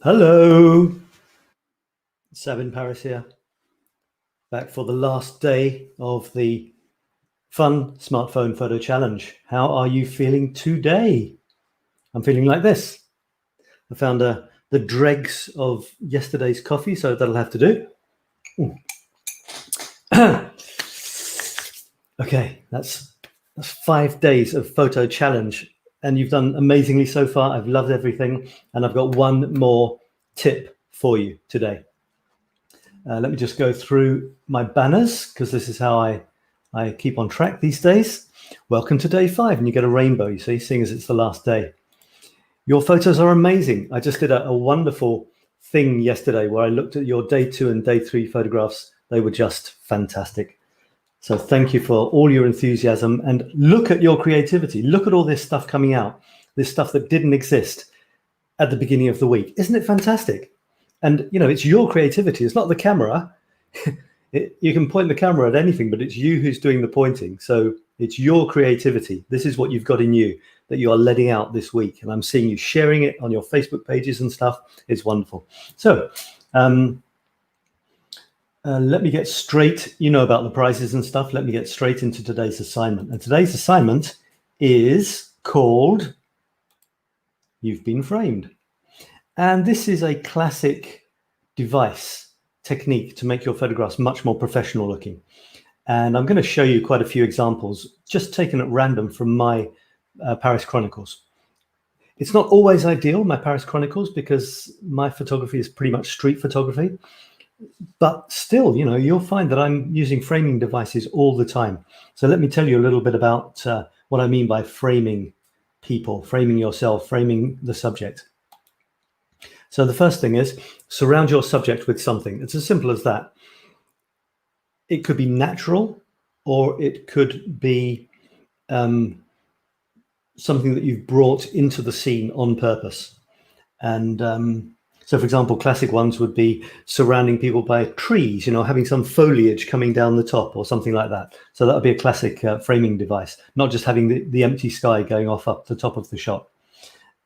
Hello, Sabin Paris here, back for the last day of the fun smartphone photo challenge. How are you feeling today? I'm feeling like this. I found the dregs of yesterday's coffee, so that'll have to do. Okay, that's 5 days of photo challenge, and you've done amazingly so far. I've loved everything, and I've got one more tip for you today. Let me just go through my banners, because this is how I keep on track these days. Welcome to day 5, and you get a rainbow, you see, seeing as it's the last day. Your photos are amazing. I just did a wonderful thing yesterday where I looked at your day 2 and day 3 photographs. They were just fantastic. So thank you for all your enthusiasm, and look at your creativity. Look at all this stuff coming out, this stuff that didn't exist at the beginning of the week. Isn't it fantastic? And, you know, it's your creativity. It's not the camera. You can point the camera at anything, but it's you who's doing the pointing. So it's your creativity. This is what you've got in you that you are letting out this week. And I'm seeing you sharing it on your Facebook pages and stuff. It's wonderful. So let me get straight, you know about the prizes and stuff. Let me get straight into today's assignment. And today's assignment is called You've Been Framed. And this is a classic device technique to make your photographs much more professional looking. And I'm going to show you quite a few examples, just taken at random from my Paris Chronicles. It's not always ideal, my Paris Chronicles, because my photography is pretty much street photography. But still, you know, you'll find that I'm using framing devices all the time. So let me tell you a little bit about what I mean by framing people, framing yourself, framing the subject. So the first thing is surround your subject with something. It's as simple as that. It could be natural, or it could be something that you've brought into the scene on purpose. And so, for example, classic ones would be surrounding people by trees, you know, having some foliage coming down the top or something like that. So that would be a classic framing device, not just having the empty sky going off up the top of the shot.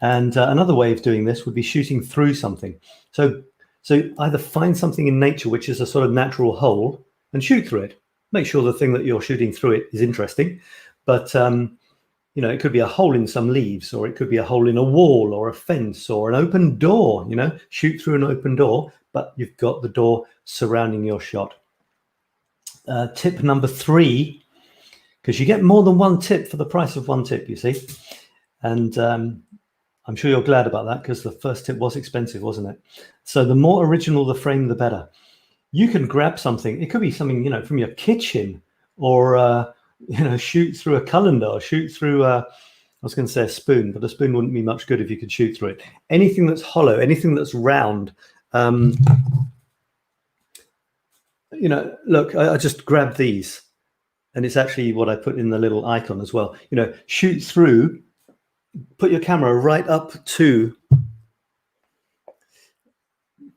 And another way of doing this would be shooting through something. So either find something in nature which is a sort of natural hole and shoot through it. Make sure the thing that you're shooting through it is interesting. But, you know, it could be a hole in some leaves, or it could be a hole in a wall or a fence or an open door, you know, shoot through an open door, but you've got the door surrounding your shot. Tip number 3, because you get more than one tip for the price of one tip, you see. And I'm sure you're glad about that, because the first tip was expensive, wasn't it? So the more original the frame, the better. You can grab something. It could be something, you know, from your kitchen, or, you know, shoot through a colander, or shoot through, I was going to say a spoon, but a spoon wouldn't be much good if you could shoot through it. Anything that's hollow, anything that's round. You know, look, I just grabbed these, and it's actually what I put in the little icon as well. You know, shoot through. Put your camera right up to,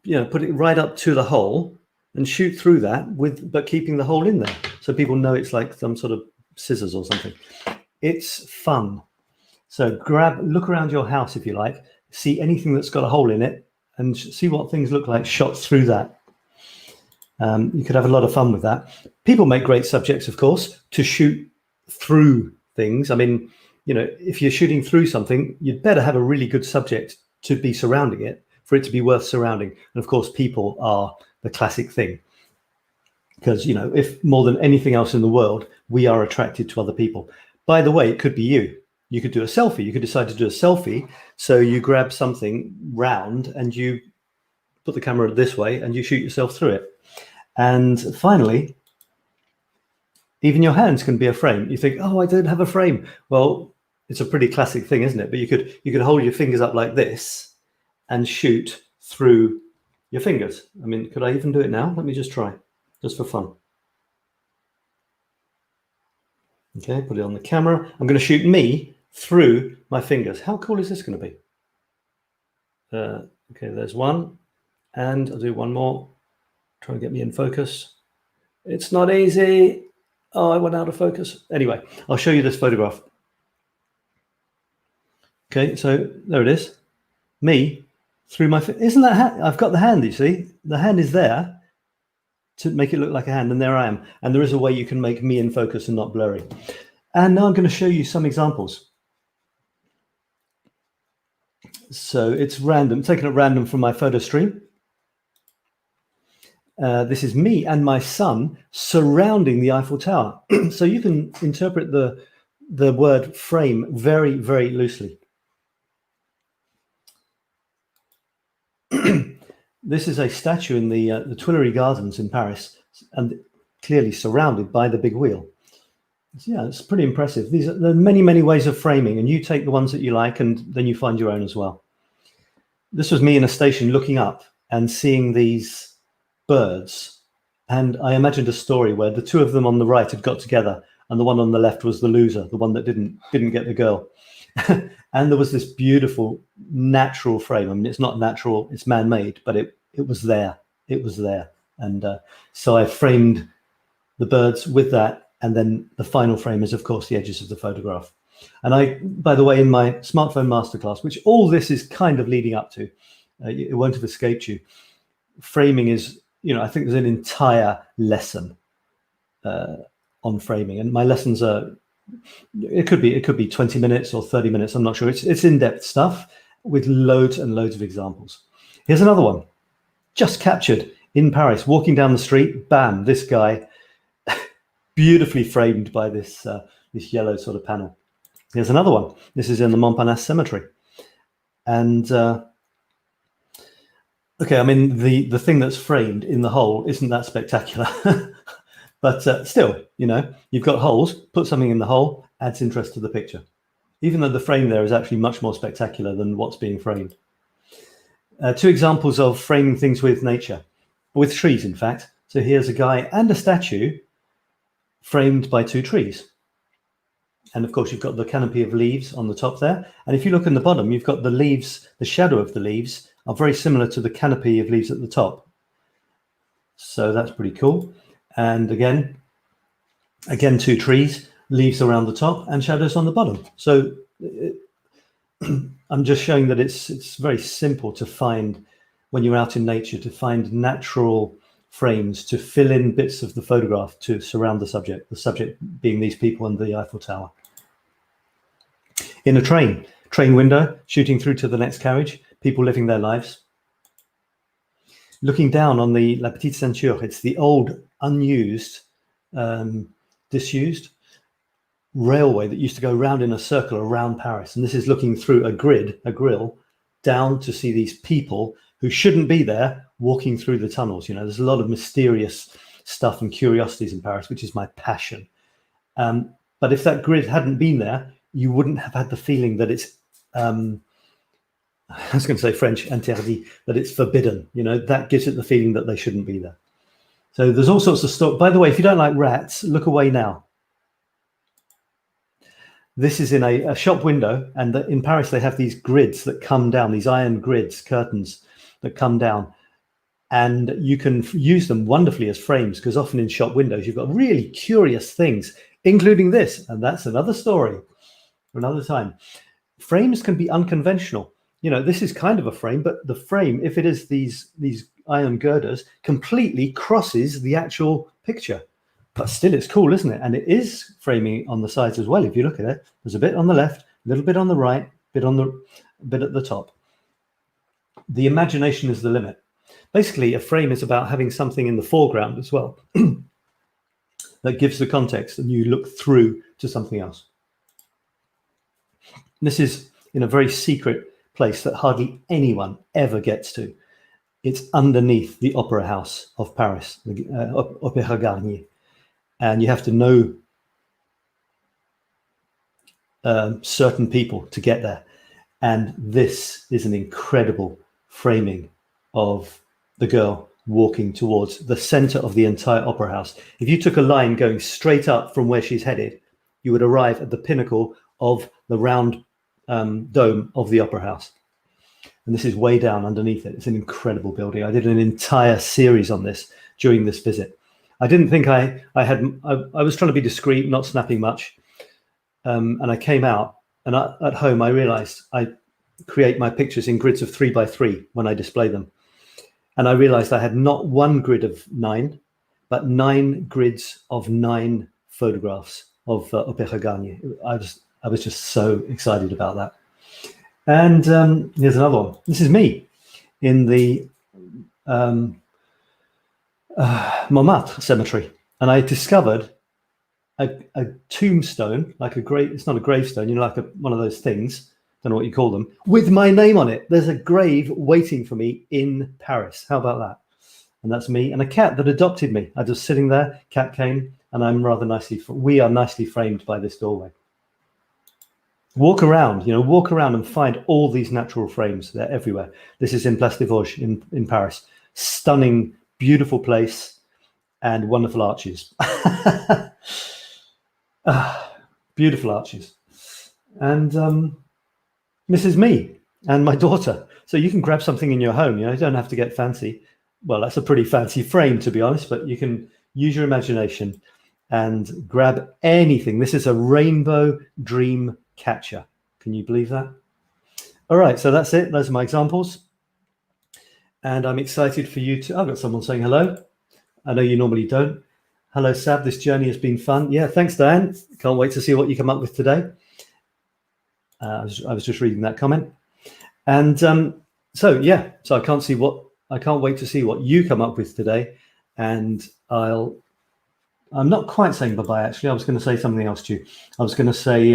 you know, put it right up to the hole and shoot through that but keeping the hole in there, so people know it's like some sort of scissors or something. It's fun. So look around your house if you like, see anything that's got a hole in it, and see what things look like shot through that. You could have a lot of fun with that. People make great subjects, of course, to shoot through things. I mean, you know, if you're shooting through something, you'd better have a really good subject to be surrounding it for it to be worth surrounding. And of course, people are the classic thing, because, you know, if more than anything else in the world, we are attracted to other people. By the way, it could be you. You could do a selfie. You could decide to do a selfie. So you grab something round and you put the camera this way and you shoot yourself through it. And finally, even your hands can be a frame. You think, oh, I don't have a frame. Well, it's a pretty classic thing, isn't it? But you could hold your fingers up like this and shoot through your fingers. I mean, could I even do it now? Let me just try, just for fun. Okay, put it on the camera. I'm going to shoot me through my fingers. How cool is this going to be? Okay, there's one. And I'll do one more. Try and get me in focus. It's not easy. Oh, I went out of focus. Anyway, I'll show you this photograph. Okay, so there it is. Me through my, isn't that, I've got the hand, you see, the hand is there to make it look like a hand, and there I am. And there is a way you can make me in focus and not blurry. And now I'm going to show you some examples. So it's random, taken at random from my photo stream. This is me and my son surrounding the Eiffel Tower. So you can interpret the word frame very, very loosely. This is a statue in the Tuileries Gardens in Paris, and clearly surrounded by the big wheel. So yeah, it's pretty impressive. There are many, many ways of framing, and you take the ones that you like, and then you find your own as well. This was me in a station looking up and seeing these birds, and I imagined a story where the two of them on the right had got together, and the one on the left was the loser, the one that didn't get the girl. And there was this beautiful natural frame. I mean, it's not natural, it's man-made, but it was there. It was there. And so I framed the birds with that, and then the final frame is, of course, the edges of the photograph. And I, by the way, in my smartphone masterclass, which all this is kind of leading up to, it won't have escaped you. Framing is, I think there's an entire lesson on framing, and my lessons are, it could be 20 minutes or 30 minutes. I'm not sure. It's in-depth stuff with loads and loads of examples. Here's another one, just captured in Paris, walking down the street. Bam! This guy, beautifully framed by this this yellow sort of panel. Here's another one. This is in the Montparnasse Cemetery, and okay, I mean the thing that's framed in the hole isn't that spectacular. But still, you've got holes, put something in the hole, adds interest to the picture, even though the frame there is actually much more spectacular than what's being framed. Two examples of framing things with nature, with trees, in fact. So here's a guy and a statue framed by two trees. And of course, you've got the canopy of leaves on the top there. And if you look in the bottom, you've got the leaves, the shadow of the leaves are very similar to the canopy of leaves at the top. So that's pretty cool. And again, two trees, leaves around the top and shadows on the bottom. So I'm just showing that it's very simple to find, when you're out in nature, to find natural frames to fill in bits of the photograph to surround the subject being these people and the Eiffel Tower. In a train window, shooting through to the next carriage, people living their lives. Looking down on the La Petite Ceinture, it's the old, unused, disused railway that used to go round in a circle around Paris. And this is looking through a grill, down to see these people who shouldn't be there walking through the tunnels. There's a lot of mysterious stuff and curiosities in Paris, which is my passion. But if that grid hadn't been there, you wouldn't have had the feeling that it's, I was going to say French, interdit, that it's forbidden. That gives it the feeling that they shouldn't be there. So there's all sorts of stuff. By the way, if you don't like rats, look away now. This is in a shop window, and in Paris they have these grids that come down, these iron grids, curtains that come down, and you can use them wonderfully as frames, because often in shop windows you've got really curious things, including this, and that's another story for another time. Frames can be unconventional. This is kind of a frame, but the frame, if it is these iron girders, completely crosses the actual picture. But still, it's cool, isn't it? And it is framing on the sides as well. If you look at it, there's a bit on the left, a little bit on the right, bit at the top. The imagination is the limit. Basically, a frame is about having something in the foreground as well that gives the context, and you look through to something else. This is in a very secret place that hardly anyone ever gets to. It's underneath the Opera House of Paris, the Opéra Garnier. And you have to know certain people to get there. And this is an incredible framing of the girl walking towards the center of the entire opera house. If you took a line going straight up from where she's headed, you would arrive at the pinnacle of the round dome of the opera house. And this is way down underneath it. It's an incredible building. I did an entire series on this during this visit. I didn't think I was trying to be discreet, not snapping much. And I came out, and at home I realized I create my pictures in grids of 3 by 3 when I display them. And I realized I had not one grid of 9, but 9 grids of 9 photographs of Opera Garnier. I was just so excited about that. And here's another one. This is me in the Montmartre cemetery. And I discovered a tombstone, like a grave. It's not a gravestone, you know, like one of those things. Don't know what you call them, with my name on it. There's a grave waiting for me in Paris. How about that? And that's me and a cat that adopted me. I was just sitting there, cat came, and we are nicely framed by this doorway. Walk around and find all these natural frames. They're everywhere. This is in Place des Vosges in Paris. Stunning, beautiful place and wonderful arches. Beautiful arches. And this is me and my daughter. So you can grab something in your home, you don't have to get fancy. Well, that's a pretty fancy frame, to be honest, but you can use your imagination and grab anything. This is a rainbow dream catcher. Can you believe that? All right, so that's it. Those are my examples. And I'm excited for you to... I've got someone saying hello. I know you normally don't. Hello, Sab. This journey has been fun. Yeah, thanks, Diane. Can't wait to see what you come up with today. I was just reading that comment. And so I can't wait to see what you come up with today. And I'm not quite saying bye-bye, actually. I was going to say something else to you. I was going to say,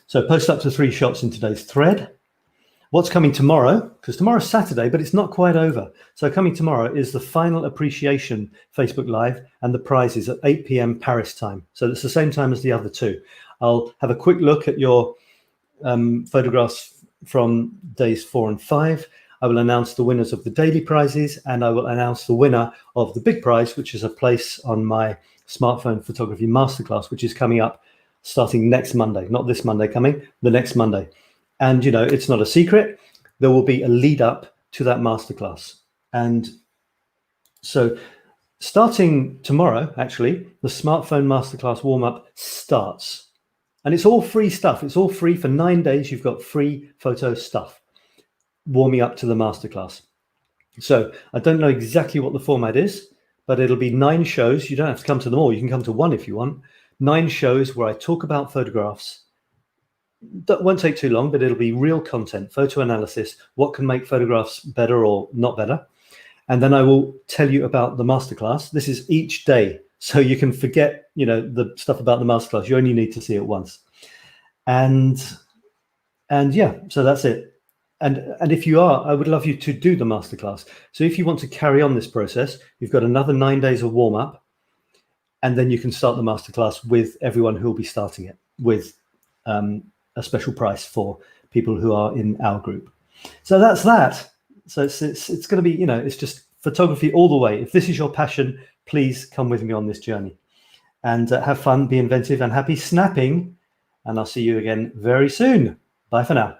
so post up to 3 shots in today's thread. What's coming tomorrow, because tomorrow's Saturday, but it's not quite over. So coming tomorrow is the final appreciation Facebook Live and the prizes at 8 p.m. Paris time. So it's the same time as the other 2. I'll have a quick look at your photographs from days 4 and 5. I will announce the winners of the daily prizes, and I will announce the winner of the big prize, which is a place on my smartphone photography masterclass, which is coming up starting next Monday, not this Monday coming, the next Monday. And, it's not a secret. There will be a lead up to that masterclass. And so starting tomorrow, actually, the smartphone masterclass warm-up starts. And it's all free stuff. It's all free for 9 days. You've got free photo stuff warming up to the masterclass. So I don't know exactly what the format is, but it'll be 9 shows. You don't have to come to them all. You can come to 1 if you want. 9 shows where I talk about photographs. That won't take too long, but it'll be real content, photo analysis, what can make photographs better or not better. And then I will tell you about the masterclass. This is each day. So you can forget, the stuff about the masterclass. You only need to see it once. And yeah, so that's it. And if you are, I would love you to do the masterclass. So if you want to carry on this process, you've got another 9 days of warm up, and then you can start the masterclass with everyone who will be starting it with a special price for people who are in our group. So that's that. So it's going to be, it's just photography all the way. If this is your passion, please come with me on this journey and have fun, be inventive and happy snapping. And I'll see you again very soon. Bye for now.